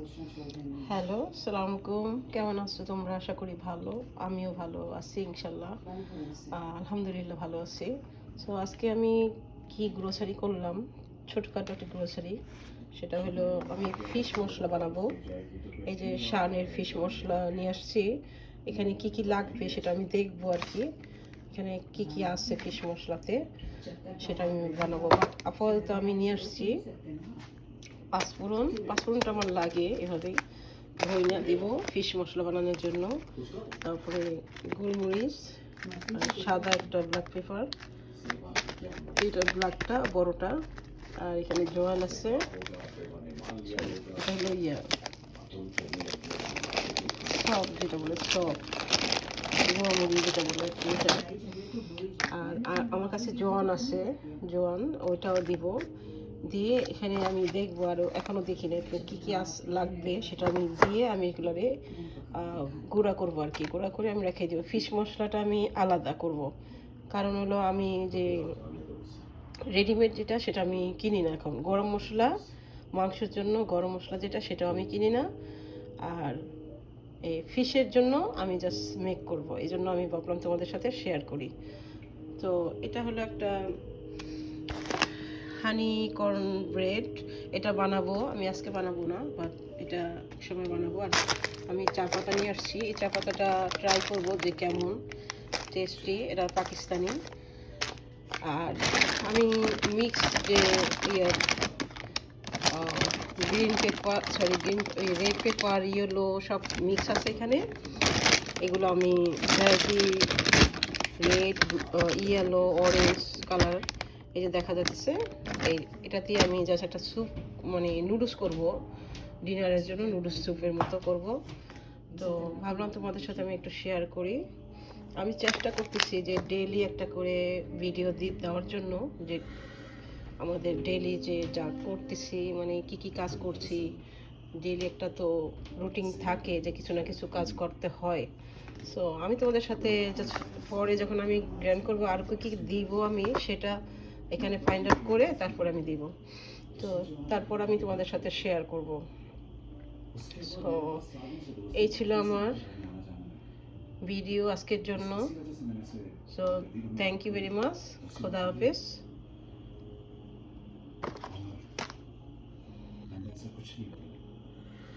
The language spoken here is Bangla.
হ্যালো, আসসালামু আলাইকুম। কেমন আছো তোমরা? আশা করি ভালো। আমিও ভালো আছি ইনশাল্লাহ। আলহামদুলিল্লাহ ভালো আছি। সো আজকে আমি কি গ্রোসারি করলাম, ছোটখাটো একটা গ্রোসারি। সেটা হলো আমি ফিশ মশলা বানাবো। এই যে শানের ফিশ মশলা নিয়ে আসছি। এখানে কি কি লাগবে সেটা আমি দেখবো আর কি। এখানে কি কি আছে ফিশ মশলাতে সেটা আমি বানাবো। আপাতত আমি নিয়ে আসছি পাঁচফোড়নটা আমার লাগে এভাবেই ধইনা দিব ফিশ মশলা বানানোর জন্য। তারপরে গোলমরিচ, সাদা একটা ব্ল্যাক পেপার, এটা ব্ল্যাকটা বড়টা, আর এখানে জোয়ান আছে, এটা হলো সব যেটা বলে সব গোয়ামরিচ যেটা বলে ওইটা। আর আমার কাছে জোয়ান আছে, জোয়ান ওইটাও দিব। দিয়ে এখানে আমি দেখবো, আরও এখনও দেখি না কী কী লাগবে, সেটা আমি দিয়ে আমি এগুলোরে গুঁড়া করবো আর কি। গুঁড়া করে আমি রেখে দেবো। ফিশ মশলাটা আমি আলাদা করব, কারণ হলো আমি যে রেডিমেড যেটা সেটা আমি কিনি না এখন। গরম মশলা, মাংসের জন্য গরম মশলা যেটা সেটাও আমি কিনি না। আর এই ফিশের জন্য আমি জাস্ট মেক করব, এই জন্য আমি ভাবলাম তোমাদের সাথে শেয়ার করি। তো এটা হলো একটা হানি কর্ন ব্রেড। এটা বানাবো আমি, আজকে বানাবো না, বাট এটা সময় বানাবো। আর আমি চা পাতা নিয়ে আসছি, এই চা পাতাটা ট্রাই করবো যে কেমন টেস্টি। এটা পাকিস্তানি। আর আমি মিক্স যে green paper, red paper, yellow সব মিক্স আছে এখানে। এগুলো আমি variety red, yellow, orange colour, এই যে দেখা যাচ্ছে, এটা দিয়ে আমি জাস্ট একটা স্যুপ, মানে নুডলস করব ডিনারের জন্য, নুডলস স্যুপের মতো করব। তো ভাবলাম তোমাদের সাথে আমি একটু শেয়ার করি। আমি চেষ্টা করতেছি যে ডেইলি একটা করে ভিডিও দেওয়ার জন্য, যে আমাদের ডেইলি যে যা করতেছি, মানে কি কি কাজ করছি, ডেইলি একটা তো রুটিন থাকে যে কিছু না কিছু কাজ করতে হয়। সো আমি তোমাদের সাথে পরে যখন আমি গ্র্যান্ড করবো আর কি কী দিব আমি, সেটা এখানে ফাইন্ড আউট করে তারপর আমি দিব। তো তারপর আমি তোমাদের সাথে শেয়ার করব। সো এই ছিল আমার ভিডিও আজকের জন্য। So thank you very much. খোদা হাফেজ। मैंने ऐसा कुछ नहीं बोला।